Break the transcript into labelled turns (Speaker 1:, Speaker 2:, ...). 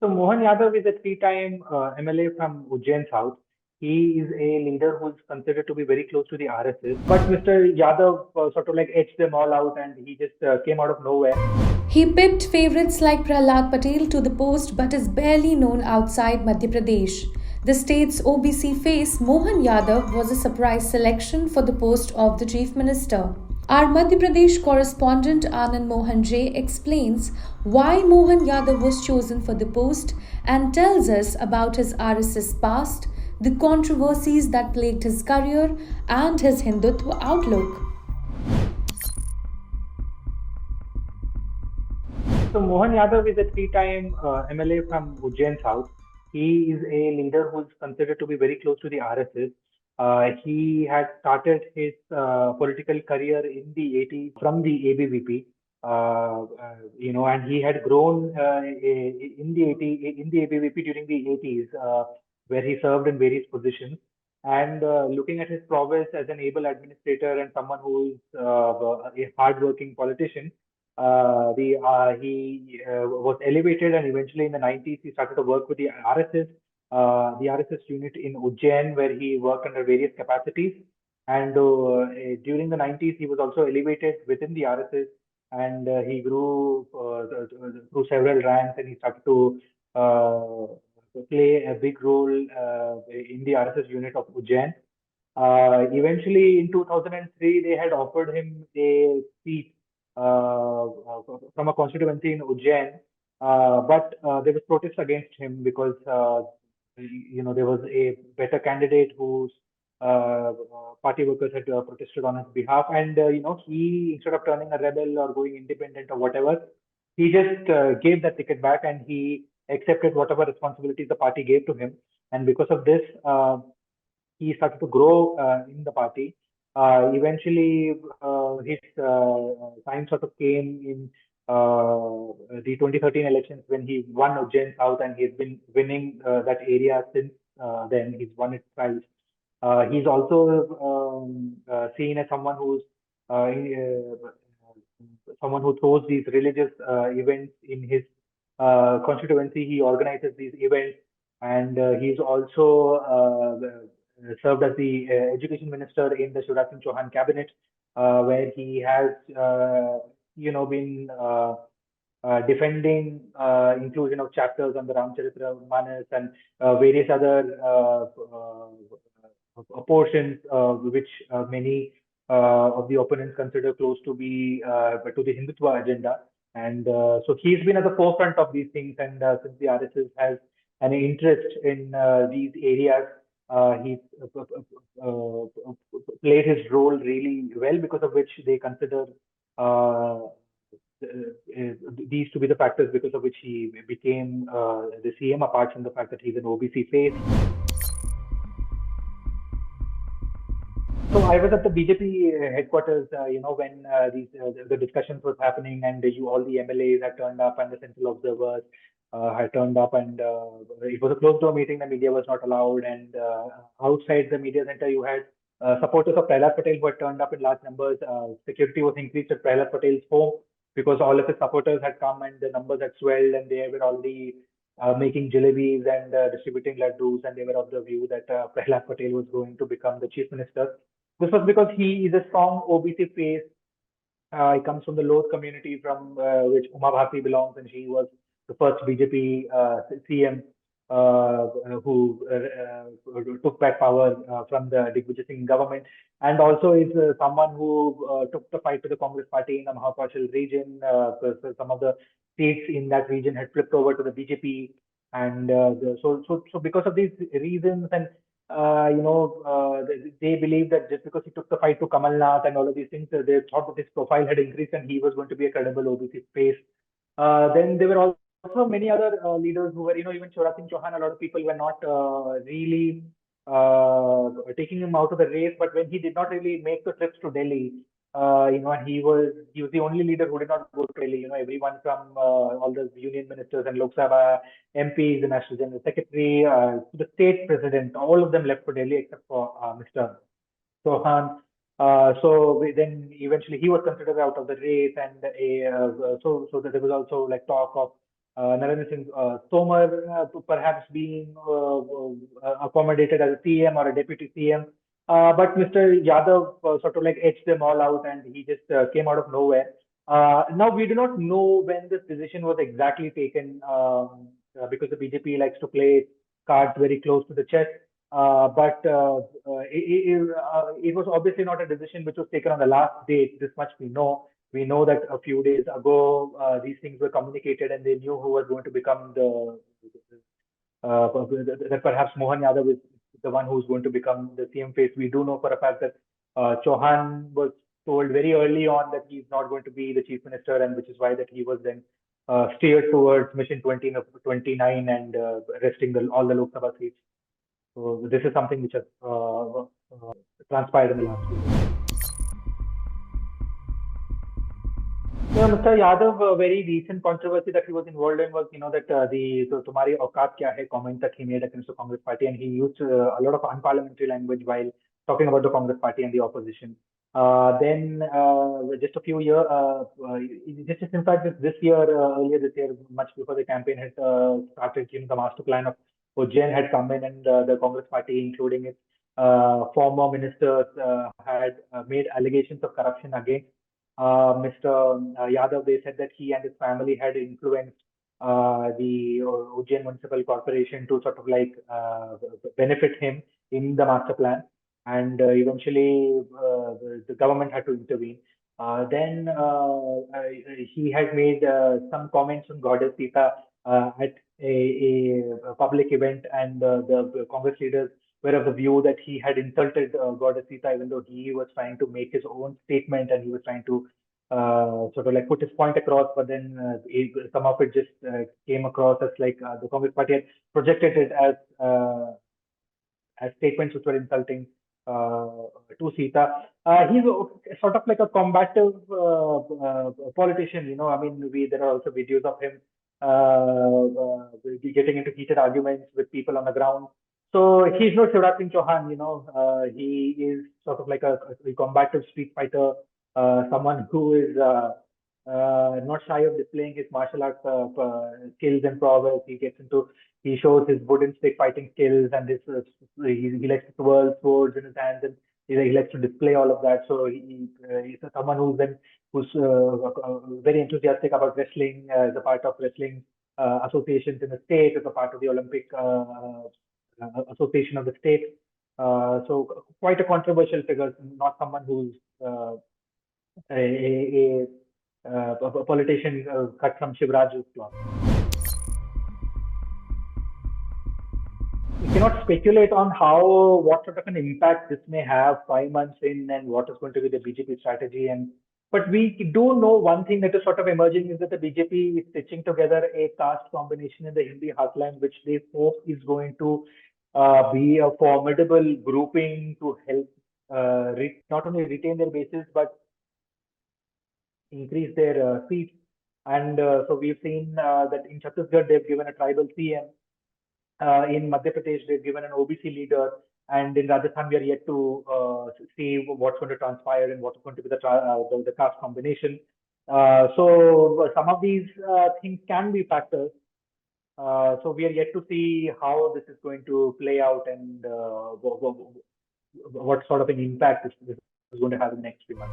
Speaker 1: So Mohan Yadav is a three-time MLA from Ujjain South. He is a leader who is considered to be very close to the RSS. But Mr. Yadav sort of like edged them all out, and he just came out of nowhere.
Speaker 2: He picked favorites like Prahlad Patel to the post but is barely known outside Madhya Pradesh. The state's OBC face, Mohan Yadav, was a surprise selection for the post of the Chief Minister. Our Madhya Pradesh correspondent Anand Mohan J explains why Mohan Yadav was chosen for the post and tells us about his RSS past, the controversies that plagued his career, and his Hindutva outlook.
Speaker 1: So Mohan Yadav is a three-time MLA from Ujjain South. He is a leader who is considered to be very close to the RSS. He had started his political career in the 80s from the ABVP. And he had grown in the ABVP during the 80s, where he served in various positions. And looking at his prowess as an able administrator and someone who is a hardworking politician, he was elevated, and eventually in the 90s he started to work with the RSS unit in Ujjain, where he worked under various capacities. And during the 90s he was also elevated within the RSS, and he grew through several ranks, and he started to play a big role in the RSS unit of Ujjain. Eventually, in 2003, they had offered him a seat from a constituency in Ujjain, but there was protest against him because there was a better candidate whose party workers had protested on his behalf, and he, instead of turning a rebel or going independent or whatever, he just gave that ticket back, and he accepted whatever responsibilities the party gave to him. And because of this, he started to grow in the party. Eventually, his time sort of came in the 2013 elections when he won Ujjain South, and he's been winning that area since then. He's won it twice. He's also seen as someone who throws these religious events in his constituency. He organizes these events, and he's also served as the education minister in the Shivraj Singh Chauhan cabinet, where he has, been defending inclusion of chapters on the Ramcharitra Manas and various other portions which many of the opponents consider close to the Hindutva agenda. And so he's been at the forefront of these things, and since the RSS has an interest in these areas, he played his role really well, because of which they consider these to be the factors because of which he became the CM, apart from the fact that he's an OBC face. So I was at the BJP headquarters, when the discussions was happening, and all the MLAs had turned up, and the central observers had turned up, and it was a closed door meeting. The media was not allowed, and outside the media center, you had supporters of Prahlad Patel who had turned up in large numbers. Security was increased at Prahlad Patel's home because all of his supporters had come, and the numbers had swelled, and they were already making jalebis and distributing laddus, and they were of the view that Prahlad Patel was going to become the chief minister. This was because he is a strong OBC face. He comes from the Lod community, from which Uma Bharti belongs, and she was the first BJP CM who took back power from the Digvijay Singh government, and also is someone who took the fight to the Congress party in the Mahakoshal region. So some of the seats in that region had flipped over to the BJP, and so because of these reasons, and they believe that just because he took the fight to Kamal Nath and all of these things, they thought that his profile had increased and he was going to be a credible OBC space. Then there were also many other leaders who were, even Shivraj Singh Chauhan, a lot of people were not really taking him out of the race. But when he did not really make the trips to Delhi, and he was the only leader who did not go to Delhi. Everyone from all the union ministers and Lok Sabha MPs, the National General Secretary, the state president, all of them left for Delhi except for Mr. Chauhan. Then eventually he was considered out of the race, and so there was also like talk of Narendra Singh Tomar perhaps being accommodated as a CM or a deputy CM. But Mr. Yadav sort of like edged them all out, and he just came out of nowhere. Now we do not know when this decision was exactly taken, because the BJP likes to play cards very close to the chest. It was obviously not a decision which was taken on the last date. This much we know. We know that a few days ago these things were communicated, and they knew who was going to become that perhaps Mohan Yadav is the one who's going to become the CM face. We do know for a fact that Chauhan was told very early on that he's not going to be the chief minister, and which is why that he was then steered towards Mission 29 and resting all the Lok Sabha seats. So this is something which has transpired in the last few days. Yeah, Mr. Yadav, a very recent controversy that he was involved in was, that "Tumhari औकात क्या है" comment that he made against the Congress party, and he used a lot of unparliamentary language while talking about the Congress party and the opposition. Then just a few years, just in fact this year, earlier this year, much before the campaign had started, the master plan of Ujjain had come in, and the Congress party, including its former ministers, had made allegations of corruption against Mr. Yadav. They said that he and his family had influenced the Ujjain Municipal Corporation to sort of like benefit him in the master plan, and eventually the government had to intervene. Then he had made some comments on Goddess Sita at a public event, and the Congress leaders were of the view that he had insulted Goddess Sita, even though he was trying to make his own statement and he was trying to sort of like put his point across. But then some of it just came across as like the Congress party had projected it as statements which were insulting to Sita. He's sort of like a combative politician. I mean, there are also videos of him getting into heated arguments with people on the ground. So he's no Shivraj Singh Chauhan. He is sort of like a combative street fighter, someone who is not shy of displaying his martial arts skills and prowess. He shows his wooden stick fighting skills, and he likes to twirl swords in his hands, and he likes to display all of that. So he's someone who's very enthusiastic about wrestling, as a part of wrestling associations in the state, as a part of the Olympic association of the state. So quite a controversial figure, not someone who's a politician cut from Shivraj's cloth. We cannot speculate on what sort of an impact this may have 5 months in, and what is going to be the BJP strategy. But we do know one thing that is sort of emerging is that the BJP is stitching together a caste combination in the Hindi heartland, which they hope is going to be a formidable grouping to help not only retain their bases but increase their seats. And so we've seen that in Chhattisgarh they've given a tribal CM. In Madhya Pradesh they've given an OBC leader, and in Rajasthan we are yet to see what's going to transpire and what's going to be the caste combination. So some of these things can be factors. So we are yet to see how this is going to play out, and what sort of an impact this is going to have in the next few months.